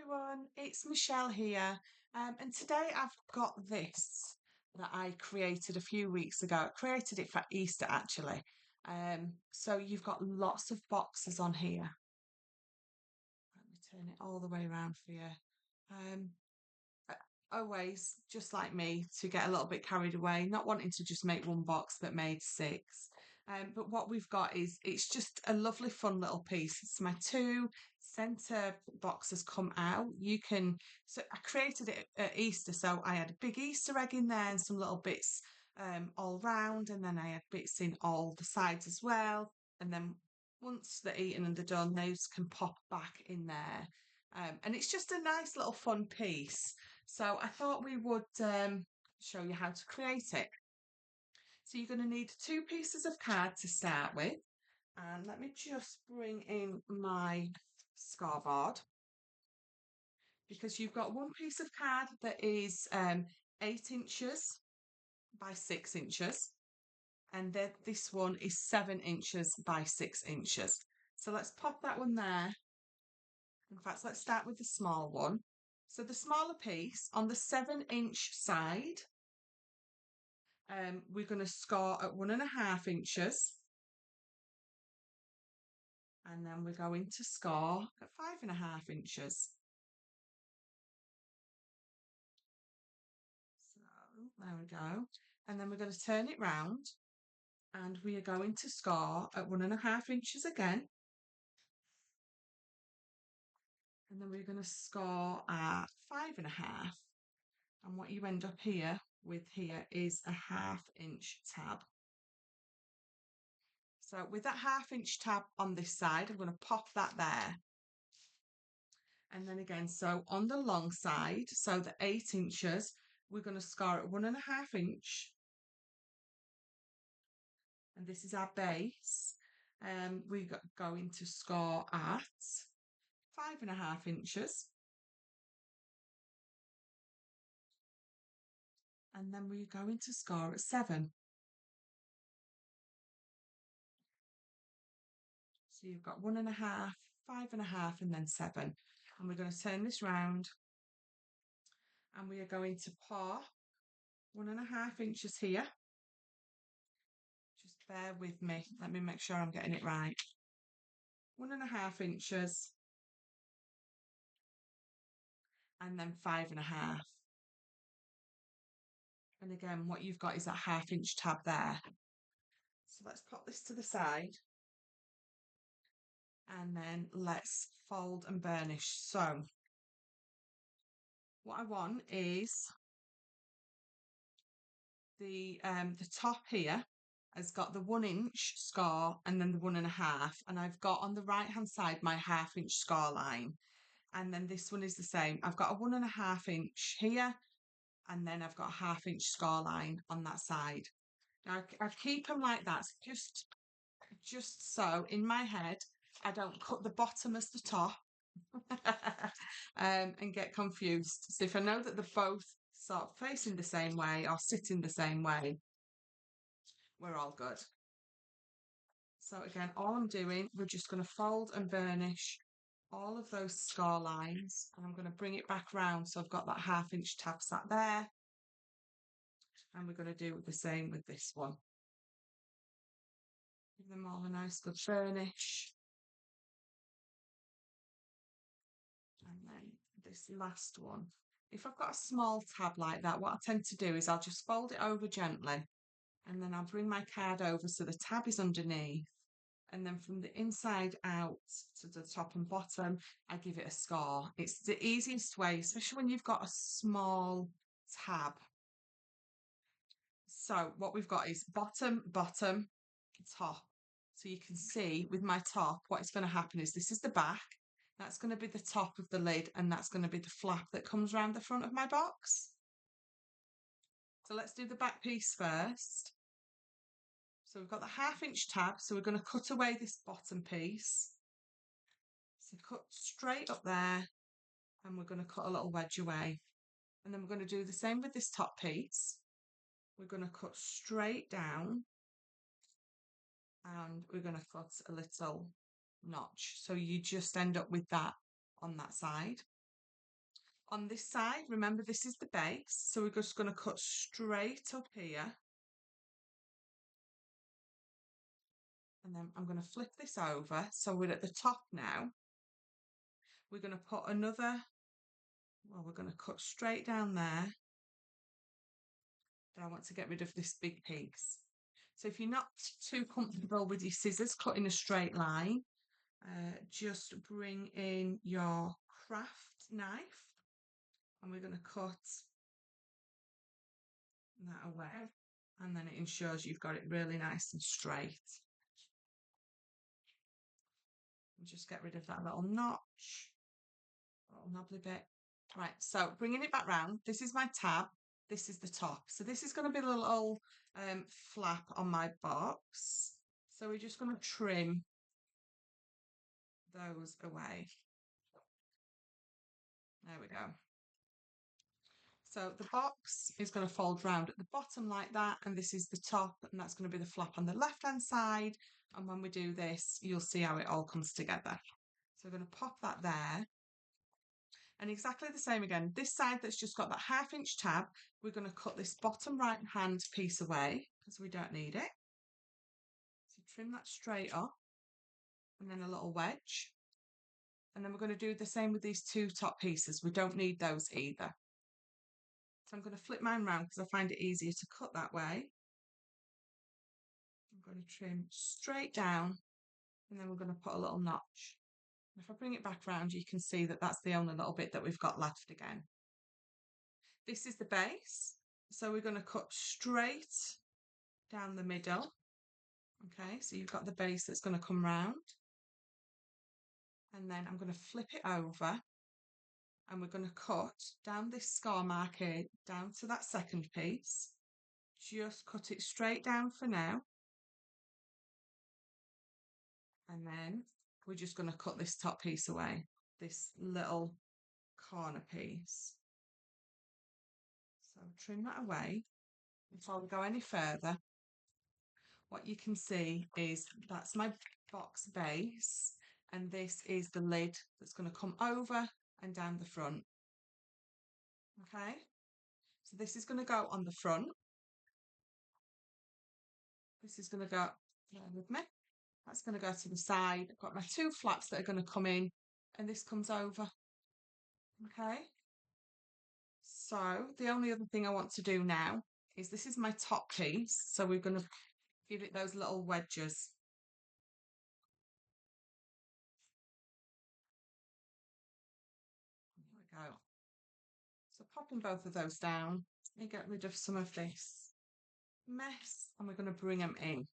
everyone, it's Michelle here, and today I've got this that I created a few weeks ago. I created it for Easter actually. So you've got lots of boxes on here. Let me turn it all the way around for you. Um, uh, Always, just like me, to get a little bit carried away, not wanting to just make one box but made six. But what we've got is it's just a lovely, fun little piece. It's my two center boxes come out. So I created it at Easter, so I had a big Easter egg in there and some little bits all round, and then I had bits in all the sides as well. And then once they're eaten and they're done, those can pop back in there. And it's just a nice little fun piece. So I thought we would show you how to create it. So you're going to need two pieces of card to start with. And let me just bring in my scoreboard because you've got one piece of card that is 8 inches by 6 inches. And then this one is 7 inches by 6 inches. So let's pop that one there. In fact, let's start with the small one. So the smaller piece on the 7 inch side, we're going to score at 1.5 inches. And then we're going to score at 5.5 inches. So there we go. And then we're going to turn it round and we are going to score at 1.5 inches again. And then we're going to score at 5.5. And what you end up here is a 1/2 inch tab. So with that 1/2 inch tab on this side, I'm going to pop that there. And then again, so on the long side, so the 8 inches, we're going to score at 1.5 inch. And this is our base. We're going to score at 5.5 inches. And then we're going to score at 7. So you've got 1.5, 5.5, and then 7. And we're going to turn this round and we are going to pop 1.5 inches here. Just bear with me. Let me make sure I'm getting it right. 1.5 inches and then 5.5. And again, what you've got is that 1/2 inch tab there. So let's pop this to the side. And then let's fold and burnish. So what I want is the top here has got the 1 inch score and then the 1.5. And I've got on the right hand side my 1/2 inch score line. And then this one is the same. I've got a 1.5 inch here, and then I've got a 1/2 inch score line on that side. Now I keep them like that, just so in my head I don't cut the bottom as the top and get confused. So if I know that they're both sort of facing the same way or sitting the same way, we're all good. So again, all I'm doing, we're just going to fold and burnish all of those score lines, and I'm going to bring it back round so I've got that 1/2 inch tab sat there, and we're going to do the same with this one. Give them all a nice good burnish. And then this last one. If I've got a small tab like that, what I tend to do is I'll just fold it over gently, and then I'll bring my card over so the tab is underneath. And then from the inside out to the top and bottom, I give it a score. It's the easiest way, especially when you've got a small tab. So what we've got is bottom, bottom, top. So you can see with my top, what is going to happen is this is the back. That's going to be the top of the lid, and that's going to be the flap that comes around the front of my box. So let's do the back piece first. So we've got the 1/2 inch tab, so we're going to cut away this bottom piece. So cut straight up there, and we're going to cut a little wedge away. And then we're going to do the same with this top piece. We're going to cut straight down, and we're going to cut a little notch. So you just end up with that on that side. On this side, remember this is the base, so we're just going to cut straight up here. And then I'm going to flip this over, so we're at the top now. We're going to put another, well, we're going to cut straight down there. But I want to get rid of this big piece. So if you're not too comfortable with your scissors cutting a straight line, just bring in your craft knife and we're going to cut that away. And then it ensures you've got it really nice and straight. And just get rid of that little notch, little knobbly bit. Right, so bringing it back round, this is my tab, this is the top. So this is going to be a little flap on my box. So we're just going to trim those away. There we go. So the box is going to fold round at the bottom like that, and this is the top, and that's going to be the flap on the left-hand side. And when we do this, you'll see how it all comes together. So we're going to pop that there. And exactly the same again. This side that's just got that 1/2 inch tab, we're going to cut this bottom right-hand piece away because we don't need it. So trim that straight up, and then a little wedge. And then we're going to do the same with these two top pieces. We don't need those either. So I'm going to flip mine round because I find it easier to cut that way. I'm going to trim straight down and then we're going to put a little notch. If I bring it back round, you can see that that's the only little bit that we've got left again. This is the base. So we're going to cut straight down the middle. Okay, so you've got the base that's going to come round. And then I'm going to flip it over and we're going to cut down this scar mark here, down to that second piece. Just cut it straight down for now. And then we're just going to cut this top piece away, this little corner piece. So trim that away. Before we go any further, what you can see is that's my box base, and this is the lid that's going to come over and down the front. Okay, so this is going to go on the front. This is going to go there with me. That's going to go to the side. I've got my two flaps that are going to come in, and this comes over. Okay. So the only other thing I want to do now is this is my top piece. So we're going to give it those little wedges. There we go. So popping both of those down and get rid of some of this mess, and we're going to bring them in.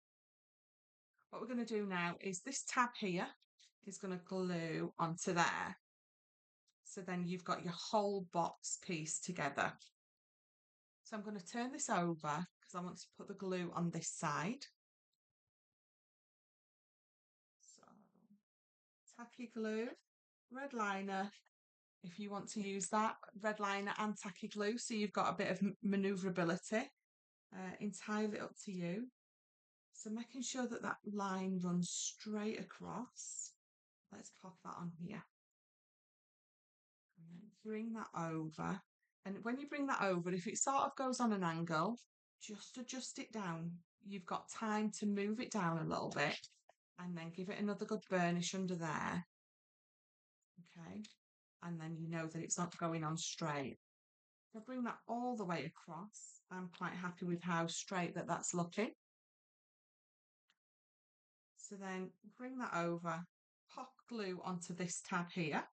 What we're going to do now is this tab here is going to glue onto there. So then you've got your whole box piece together. So I'm going to turn this over because I want to put the glue on this side. So tacky glue, red liner, if you want to use that, red liner and tacky glue, so you've got a bit of manoeuvrability. Entirely up to you. So making sure that that line runs straight across. Let's pop that on here. And then bring that over. And when you bring that over, if it sort of goes on an angle, just adjust it down. You've got time to move it down a little bit and then give it another good burnish under there. Okay. And then you know that it's not going on straight. So bring that all the way across. I'm quite happy with how straight that's looking. So then bring that over, pop glue onto this tab here.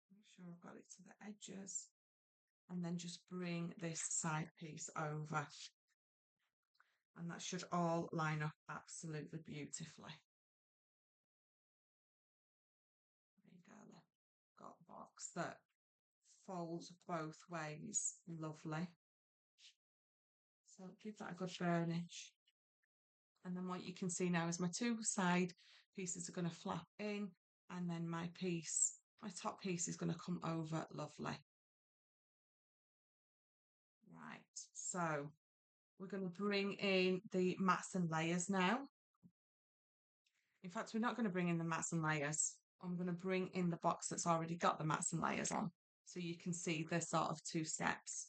Make sure I've got it to the edges. And then just bring this side piece over. And that should all line up absolutely beautifully. There you go. Got a box that folds both ways. Lovely. So give that a good burnish. And then what you can see now is my two side pieces are going to flap in, and then my top piece is going to come over lovely. Right, so we're going to bring in the mats and layers now. In fact, we're not going to bring in the mats and layers. I'm going to bring in the box that's already got the mats and layers on, so you can see the sort of two steps.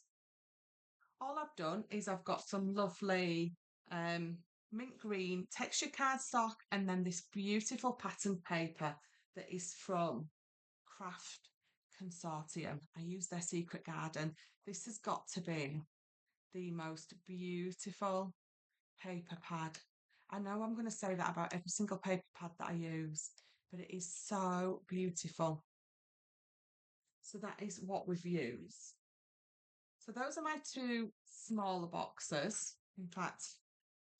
All I've done is I've got some lovely mint green texture cardstock and then this beautiful patterned paper that is from Craft Consortium. I use their Secret Garden. This has got to be the most beautiful paper pad. I know I'm going to say that about every single paper pad that I use, but it is so beautiful. So that is what we've used. So those are my two smaller boxes. In fact,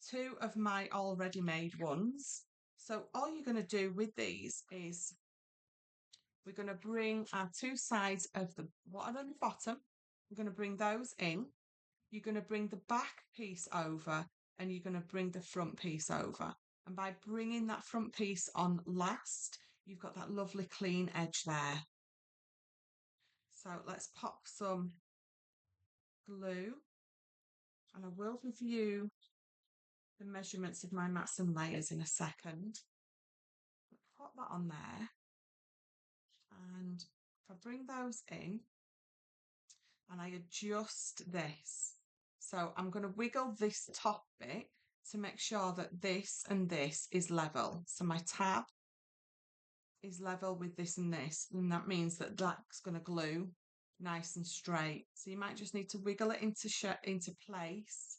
two of my already made ones. So all you're going to do with these is we're going to bring our two sides of the what are on the bottom. We're going to bring those in. You're going to bring the back piece over and you're going to bring the front piece over. And by bringing that front piece on last, you've got that lovely clean edge there. So let's pop some glue and I will review the measurements of my mats and layers in a second. Pop that on there. And if I bring those in and I adjust this, so I'm going to wiggle this top bit to make sure that this and this is level. So my tab is level with this and this, and that means that that's going to glue nice and straight. So you might just need to wiggle it into place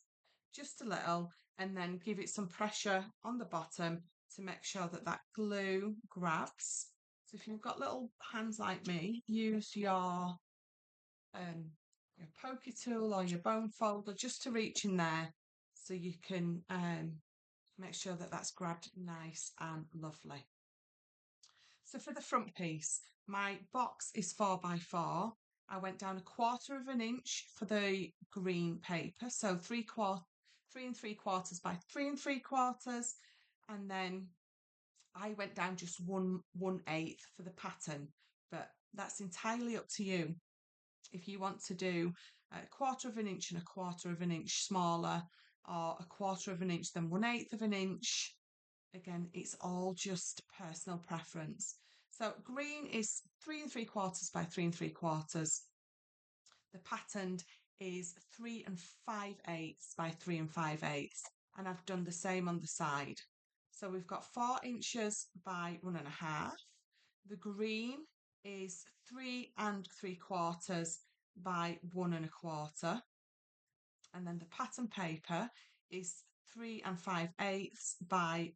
just a little and then give it some pressure on the bottom to make sure that that glue grabs. So if you've got little hands like me, use your poker tool or your bone folder just to reach in there so you can make sure that that's grabbed nice and lovely. So for the front piece, my box is 4x4. I went down 1/4 of an inch for the green paper, so 3 3/4 by 3 3/4, and then I went down just 1/8 for the pattern, but that's entirely up to you. If you want to do 1/4 of an inch and 1/4 of an inch smaller, or 1/4 of an inch then 1/8 of an inch, again, it's all just personal preference. So green is 3 3/4 by 3 3/4. The patterned is 3 5/8 by 3 5/8. And I've done the same on the side. So we've got 4 inches by 1.5. The green is 3 3/4 by 1 1/4. And then the pattern paper is 3 5/8 by,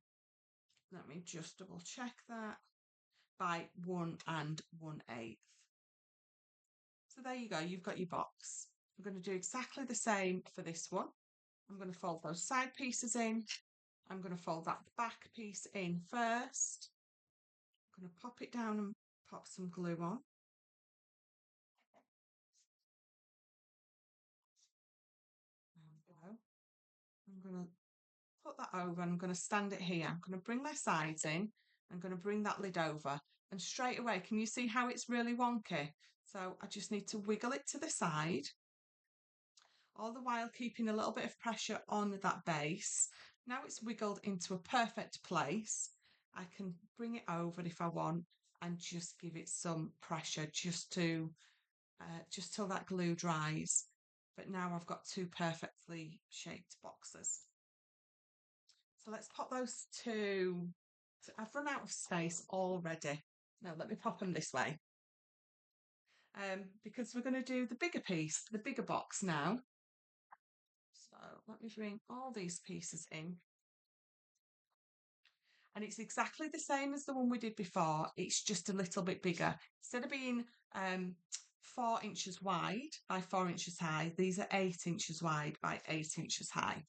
let me just double check that, by 1 1/8. So there you go, you've got your box. I'm going to do exactly the same for this one. I'm going to fold those side pieces in. I'm going to fold that back piece in first. I'm going to pop it down and pop some glue on. There we go. I'm going to put that over and I'm going to stand it here. I'm going to bring my sides in. I'm going to bring that lid over. And straight away, can you see how it's really wonky? So I just need to wiggle it to the side, all the while keeping a little bit of pressure on that base. Now it's wiggled into a perfect place. I can bring it over if I want and just give it some pressure just till that glue dries. But now I've got two perfectly shaped boxes. So let's pop those two. I've run out of space already. Now let me pop them this way. Because we're going to do the bigger piece, the bigger box now. So let me bring all these pieces in. And it's exactly the same as the one we did before. It's just a little bit bigger. Instead of being 4 inches wide by 4 inches high, these are 8 inches wide by 8 inches high.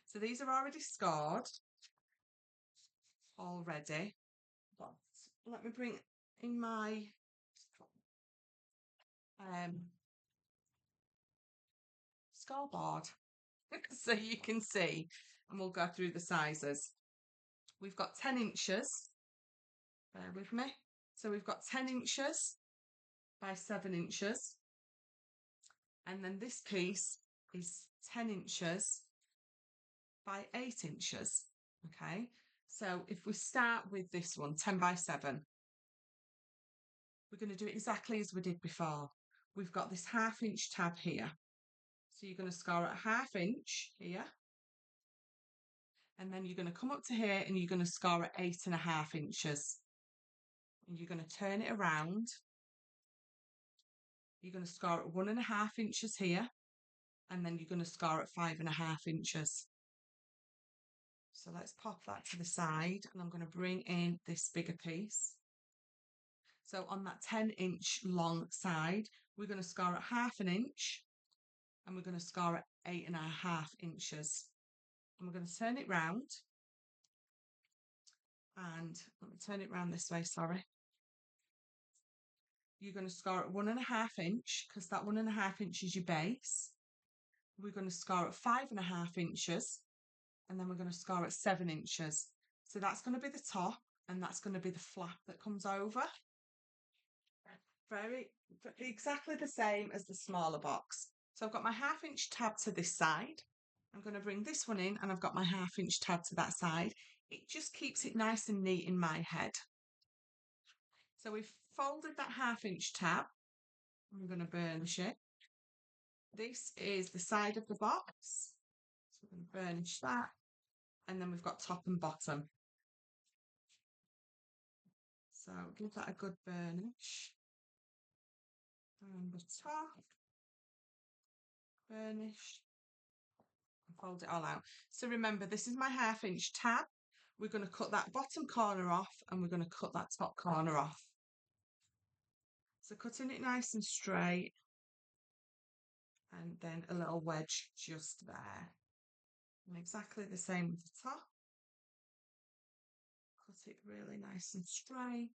So these are already scored already. But let me bring in my scoreboard so you can see, and we'll go through the sizes. We've got 10 inches, bear with me. So we've got 10 inches by 7 inches. And then this piece is 10 inches by 8 inches, okay? So if we start with this one, 10 by 7, we're going to do it exactly as we did before. We've got this 1/2 inch tab here. So you're going to score at 1/2 inch here. And then you're going to come up to here and you're going to score at 8.5 inches. And you're going to turn it around. You're going to score at 1.5 inches here. And then you're going to score at 5.5 inches. So let's pop that to the side and I'm going to bring in this bigger piece. So on that 10-inch long side, we're going to score at 1/2 inch and we're going to score at 8.5 inches. And we're going to turn it round. And let me turn it round this way, sorry. You're going to score at 1.5 inch because that 1.5 inch is your base. We're going to score at 5.5 inches and then we're going to score at 7 inches. So that's going to be the top and that's going to be the flap that comes over. Very exactly the same as the smaller box. So I've got my 1/2 inch tab to this side. I'm going to bring this one in and I've got my 1/2 inch tab to that side. It just keeps it nice and neat in my head. So we've folded that 1/2 inch tab. I'm going to burnish it. This is the side of the box. So we're going to burnish that. And then we've got top and bottom. So give that a good burnish. And the top. Burnish. And fold it all out. So remember, this is my 1/2 inch tab. We're going to cut that bottom corner off and we're going to cut that top corner off. So cutting it nice and straight. And then a little wedge just there. And exactly the same with the top. Cut it really nice and straight.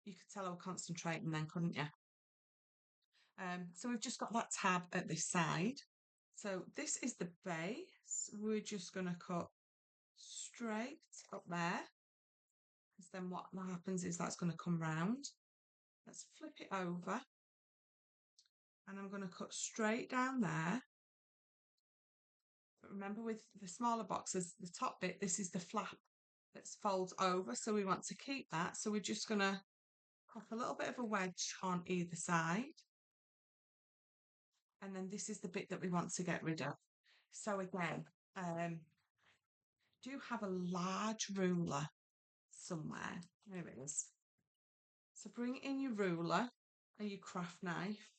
You could tell I was concentrating then, couldn't you? So we've just got that tab at this side. So this is the base. We're just going to cut straight up there. Because then what happens is that's going to come round. Let's flip it over. And I'm going to cut straight down there. But remember with the smaller boxes, the top bit, this is the flap that folds over. So we want to keep that. So we're just going to pop a little bit of a wedge on either side. And then this is the bit that we want to get rid of. So again, do you have a large ruler somewhere? There it is. So bring in your ruler and your craft knife.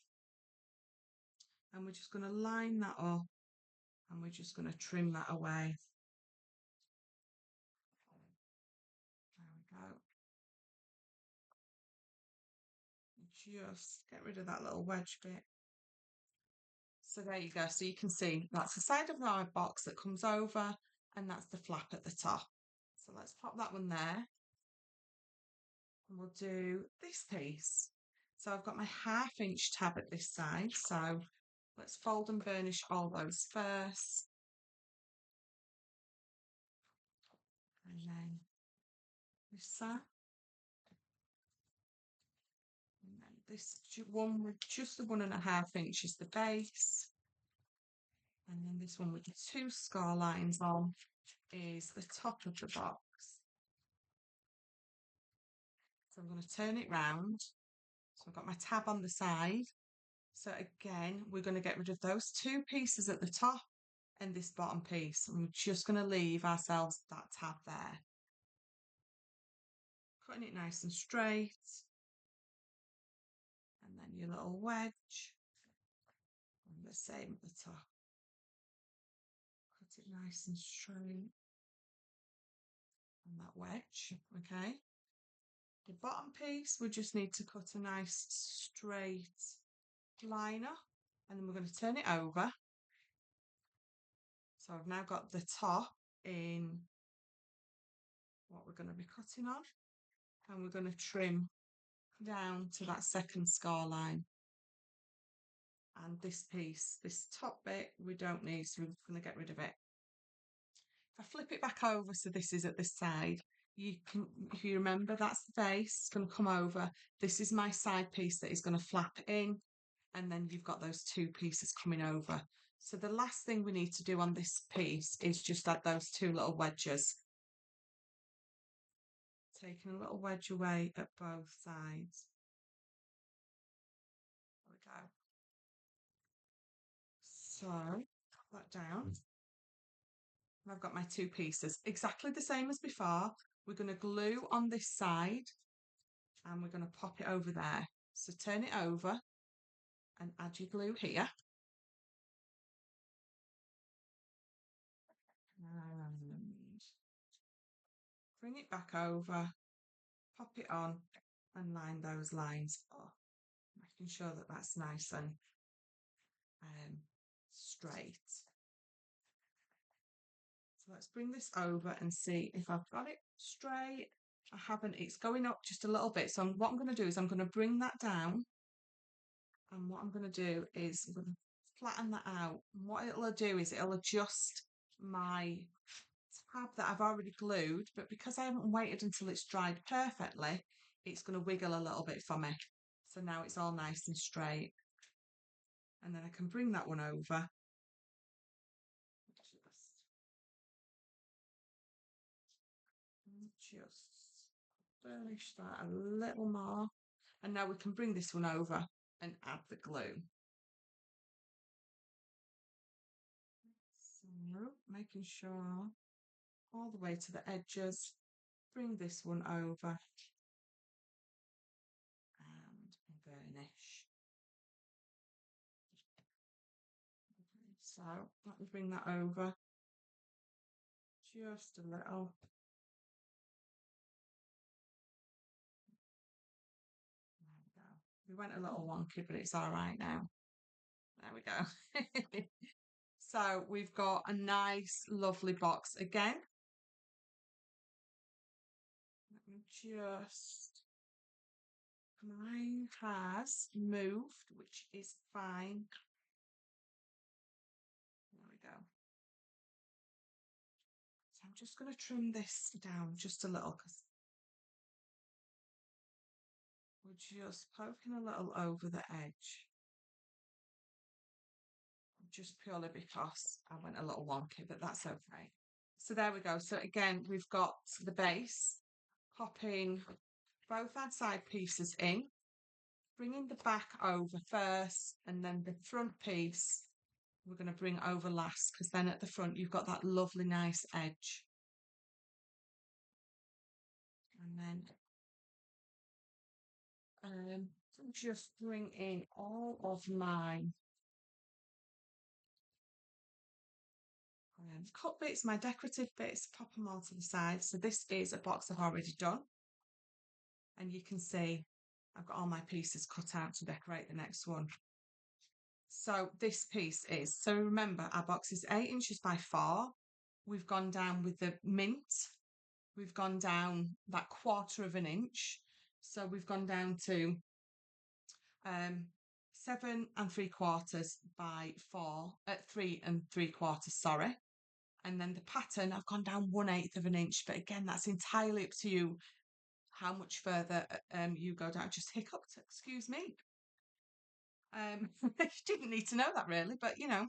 And we're just going to line that up. And we're just going to trim that away. There we go. Just get rid of that little wedge bit. So there you go. So you can see that's the side of our box that comes over and that's the flap at the top. So let's pop that one there. And we'll do this piece. So I've got my 1/2 inch tab at this side. So let's fold and burnish all those first. And then this side. And then this one with just the 1.5 inch is the base. And then this one with the 2 score lines on is the top of the box. So I'm going to turn it round. So I've got my tab on the side. So again, we're going to get rid of those 2 pieces at the top and this bottom piece. And we're just going to leave ourselves that tab there. Cutting it nice and straight. And then your little wedge. And the same at the top. Cut it nice and straight. And that wedge, okay? The bottom piece, we just need to cut a nice straight line up. And then we're going to turn it over. So I've now got the top in what we're going to be cutting on. And we're going to trim down to that second score line. And this piece, this top bit, we don't need, so we're going to get rid of it. If I flip it back over, so this is at this side, you can, if you remember, that's the base, it's going to come over. This is my side piece that is going to flap in, and then you've got those 2 pieces coming over. So the last thing we need to do on this piece is just add those 2 little wedges. taking a little wedge away at both sides. There we go. So, put that down. I've got my two pieces, exactly the same as before. We're going to glue on this side and we're going to pop it over there. So turn it over and add your glue here. And bring it back over, pop it on and line those lines up, making sure that that's nice and straight. So let's bring this over and see if I've got it straight. I haven't, it's going up just a little bit. So what I'm going to do is I'm going to bring that down. And what I'm going to do is I'm going to flatten that out. And what it'll do is it'll adjust my tab that I've already glued. But because I haven't waited until it's dried perfectly, it's going to wiggle a little bit for me. So now it's all nice and straight. And then I can bring that one over. Just burnish that a little more. And now we can bring this one over and add the glue. So making sure all the way to the edges, bring this one over and burnish. So let me bring that over just a little. There we go. We went a little wonky, but it's all right now. There we go. So we've got a nice, lovely box again. Let me just, mine has moved, which is fine. There we go. So I'm just going to trim this down just a little because we're just poking a little over the edge. Just purely because I went a little wonky, but that's okay. So there we go. So again, we've got the base, popping both our side pieces in, bringing the back over first, and then the front piece we're going to bring over last, because then at the front you've got that lovely nice edge. And then just bring in all of my cut bits, my decorative bits, pop them all to the side. So this is a box I've already done. And you can see I've got all my pieces cut out to decorate the next one. So this piece is, so remember our box is 8 inches by 4. We've gone down with the mint. We've gone down that 1/4 of an inch. So we've gone down to 7 3/4 by 4 at 3 3/4, sorry. And then the pattern, I've gone down 1/8 of an inch. But again, that's entirely up to you how much further you go down. Just hiccuped, excuse me. You didn't need to know that really, but you know,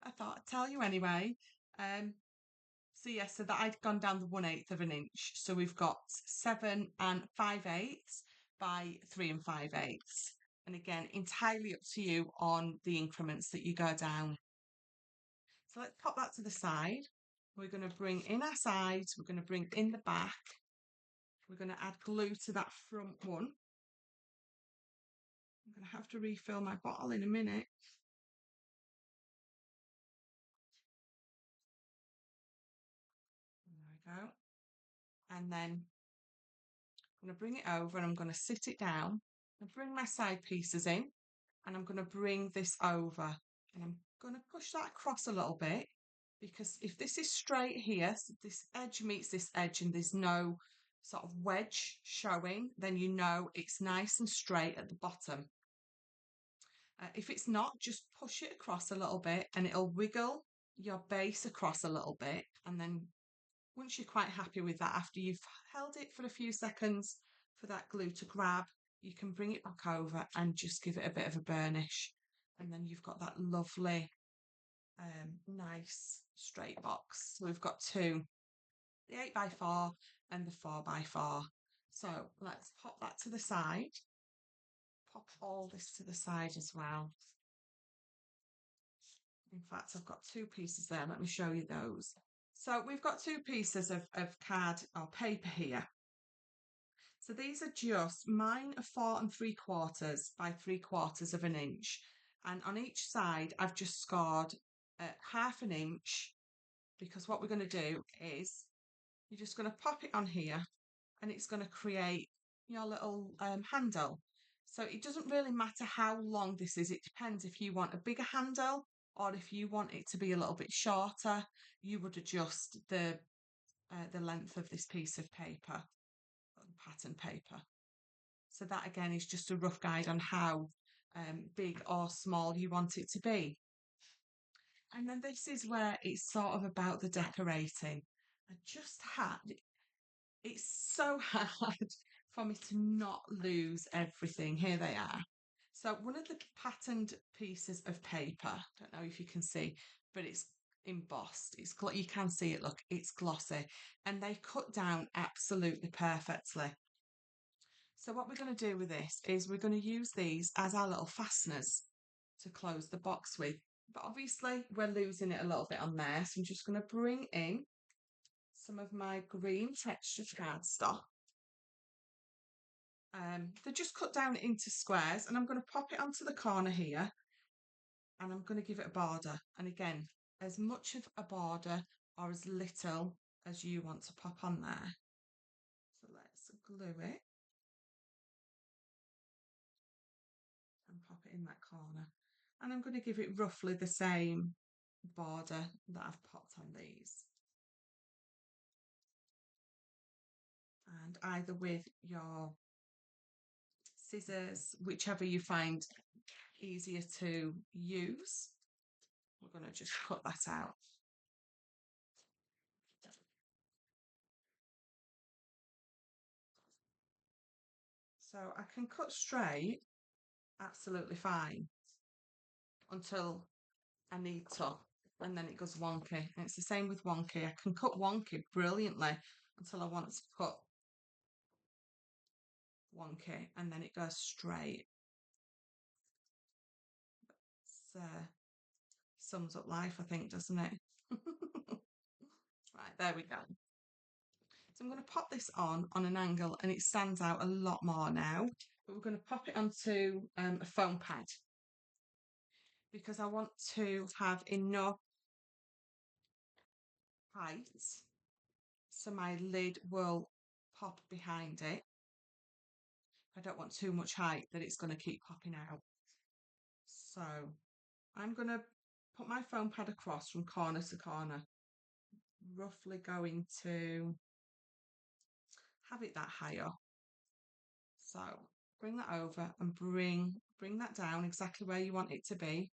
I thought I'd tell you anyway. So yeah, so that I'd gone down the 1/8 of an inch. So we've got 7 5/8 by 3 5/8. And again, entirely up to you on the increments that you go down. So let's pop that to the side. We're going to bring in our sides. We're going to bring in the back. We're going to add glue to that front one. I'm going to have to refill my bottle in a minute. There we go. And then I'm going to bring it over and I'm going to sit it down and bring my side pieces in and I'm going to bring this over and I'm going to push that across a little bit because if this is straight here, so this edge meets this edge and there's no sort of wedge showing, then you know it's nice and straight at the bottom. If it's not, just push it across a little bit and it'll wiggle your base across a little bit. And then once you're quite happy with that, after you've held it for a few seconds for that glue to grab, you can bring it back over and just give it a bit of a burnish. And then you've got that lovely, nice straight box. So we've got two, the 8 by 4 and the 4 by 4. So let's pop that to the side. Pop all this to the side as well. In fact, I've got two pieces there. Let me show you those. So we've got two pieces of card or paper here. So these are just, mine are 4 3/4 by 3/4 of an inch. And on each side, I've just scored 1/2 inch because what we're going to do is you're just going to pop it on here and it's going to create your little handle. So it doesn't really matter how long this is. It depends if you want a bigger handle or if you want it to be a little bit shorter, you would adjust the length of this piece of paper, pattern paper. So that again is just a rough guide on how big or small you want it to be. And then this is where it's sort of about the decorating. I just had, it's so hard for me to not lose everything. Here they are. So one of the patterned pieces of paper, don't know if you can see, but it's embossed. You can see it, look, it's glossy. And they cut down absolutely perfectly. So what we're going to do with this is we're going to use these as our little fasteners to close the box with. But obviously we're losing it a little bit on there. So I'm just going to bring in some of my green textured cardstock. They're just cut down into squares and I'm going to pop it onto the corner here and I'm going to give it a border. And again, as much of a border or as little as you want to pop on there. So let's glue it and pop it in that corner. And I'm going to give it roughly the same border that I've popped on these. And either with your scissors, whichever you find easier to use, we're going to just cut that out. So I can cut straight absolutely fine until I need to, and then it goes wonky. And it's the same with wonky. I can cut wonky brilliantly until I want to cut wonky, and then it goes straight. It's, sums up life, I think, doesn't it? Right, there we go. So I'm going to pop this on an angle and it stands out a lot more now. But we're going to pop it onto a foam pad because I want to have enough height so my lid will pop behind it. I don't want too much height that it's going to keep popping out. So I'm going to put my foam pad across from corner to corner, roughly going to have it that high up. So bring that over and bring that down exactly where you want it to be.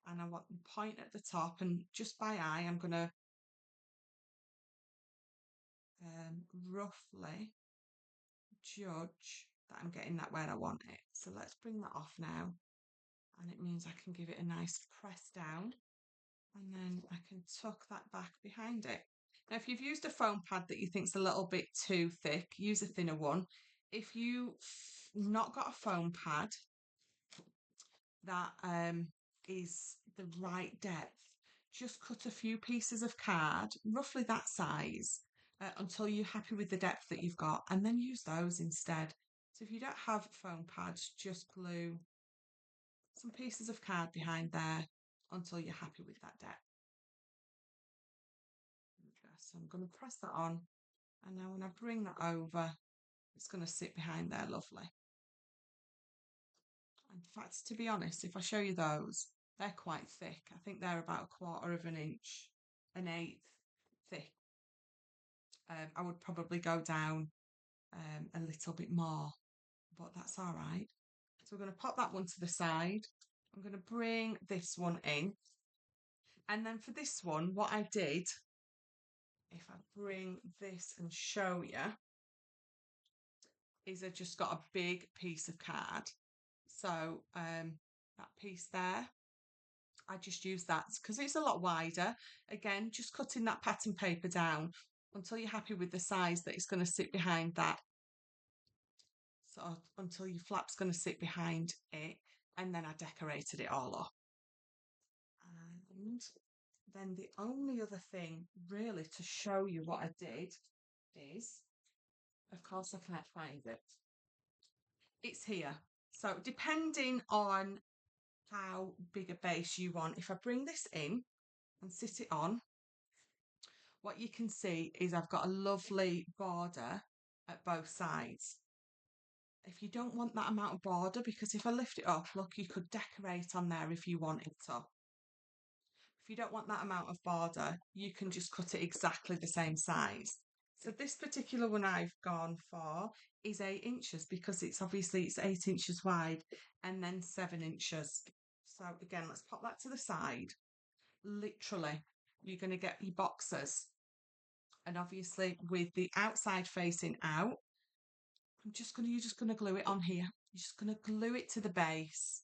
And I want the point at the top, and just by eye, I'm going to roughly judge that I'm getting that where I want it. So let's bring that off now. And it means I can give it a nice press down and then I can tuck that back behind it. Now, if you've used a foam pad that you think's a little bit too thick, use a thinner one. If you've not got a foam pad that is the right depth, just cut a few pieces of card, roughly that size, until you're happy with the depth that you've got, and then use those instead. So if you don't have foam pads, just glue some pieces of card behind there until you're happy with that depth. So I'm going to press that on, and now when I bring that over, it's going to sit behind there lovely. In fact, to be honest, if I show you those, they're quite thick. I think they're about 1/4 of an inch, an eighth thick. I would probably go down a little bit more, but that's all right. So we're going to pop that one to the side. I'm going to bring this one in. And then for this one, what I did, if I bring this and show you, is I just got a big piece of card. So that piece there, I just use that because it's a lot wider. Again, just cutting that pattern paper down until you're happy with the size that it's going to sit behind that. So until your flap's going to sit behind it, and then I decorated it all up. And then the only other thing really to show you what I did is, of course, I can't find it. It's here. So depending on how big a base you want, if I bring this in and sit it on, what you can see is I've got a lovely border at both sides. If you don't want that amount of border, because if I lift it up, look, you could decorate on there if you wanted to. If you don't want that amount of border, you can just cut it exactly the same size. So this particular one I've gone for is 8 inches because it's 8 inches wide and then 7 inches. So again, let's pop that to the side. Literally, you're going to get your boxes. And obviously with the outside facing out, you're just going to glue it on here. You're just going to glue it to the base.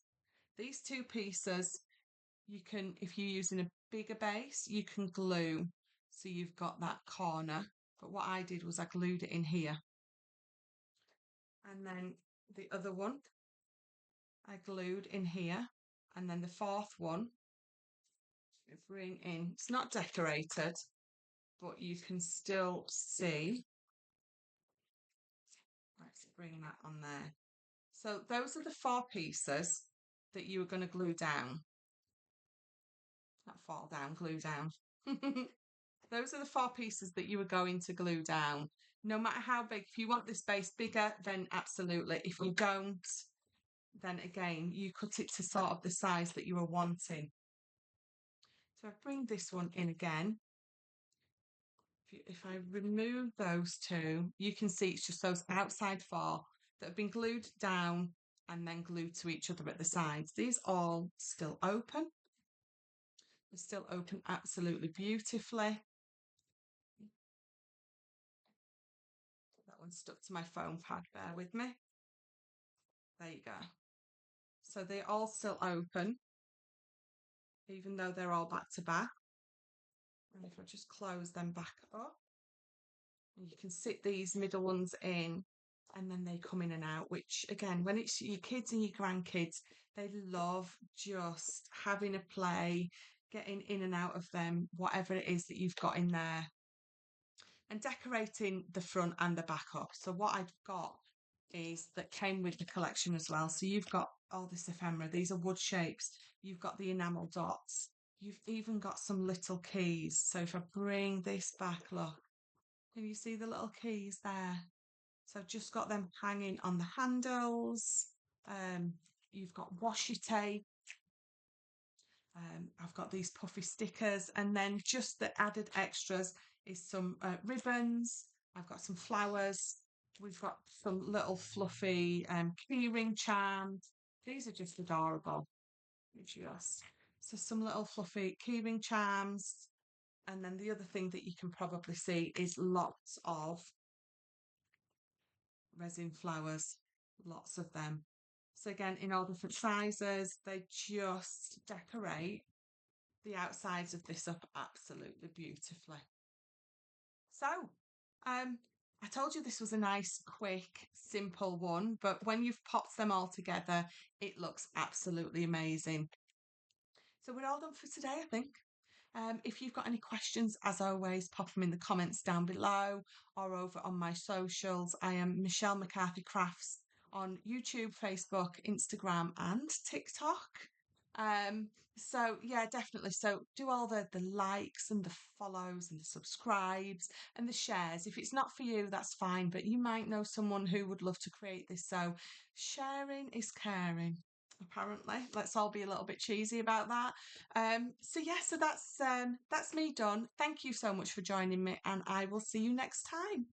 These two pieces, you can, if you're using a bigger base, you can glue so you've got that corner. But what I did was I glued it in here. And then the other one, I glued in here. And then the fourth one, bring in, it's not decorated, but you can still see. Let's bring that on there. So those are the 4 pieces that you are going to glue down. Not fall down, glue down. Those are the 4 pieces that you are going to glue down. No matter how big, if you want this base bigger, then absolutely. If you don't, then again, you cut it to sort of the size that you are wanting. So I bring this one in again. If I remove those 2, you can see it's just those outside 4 that have been glued down and then glued to each other at the sides. These all still open. They're still open absolutely beautifully. That one's stuck to my foam pad, bear with me. There you go. So they're all still open, even though they're all back to back. And if I just close them back up, you can sit these middle ones in and then they come in and out, which again, when it's your kids and your grandkids, they love just having a play, getting in and out of them, whatever it is that you've got in there. And decorating the front and the back up. So what I've got is that came with the collection as well. So you've got all this ephemera. These are wood shapes. You've got the enamel dots. You've even got some little keys. So if I bring this back, look, can you see the little keys there? So I've just got them hanging on the handles. You've got washi tape. I've got these puffy stickers, and then just the added extras is some ribbons. I've got some flowers. We've got some little fluffy keyring charms. These are just adorable. Just so some little fluffy keyring charms. And then the other thing that you can probably see is lots of resin flowers, lots of them. So again, in all different sizes, they just decorate the outsides of this up absolutely beautifully. So, I told you this was a nice, quick, simple one, but when you've popped them all together, it looks absolutely amazing. So we're all done for today, I think. If you've got any questions, as always, pop them in the comments down below or over on my socials. I am Michelle McCarthy Crafts on YouTube, Facebook, Instagram, and TikTok. So yeah, definitely. So do all the likes and the follows and the subscribes and the shares. If it's not for you, that's fine, but you might know someone who would love to create this. So sharing is caring. Apparently, let's all be a little bit cheesy about that. So yeah, so that's me done. Thank you so much for joining me, and I will see you next time.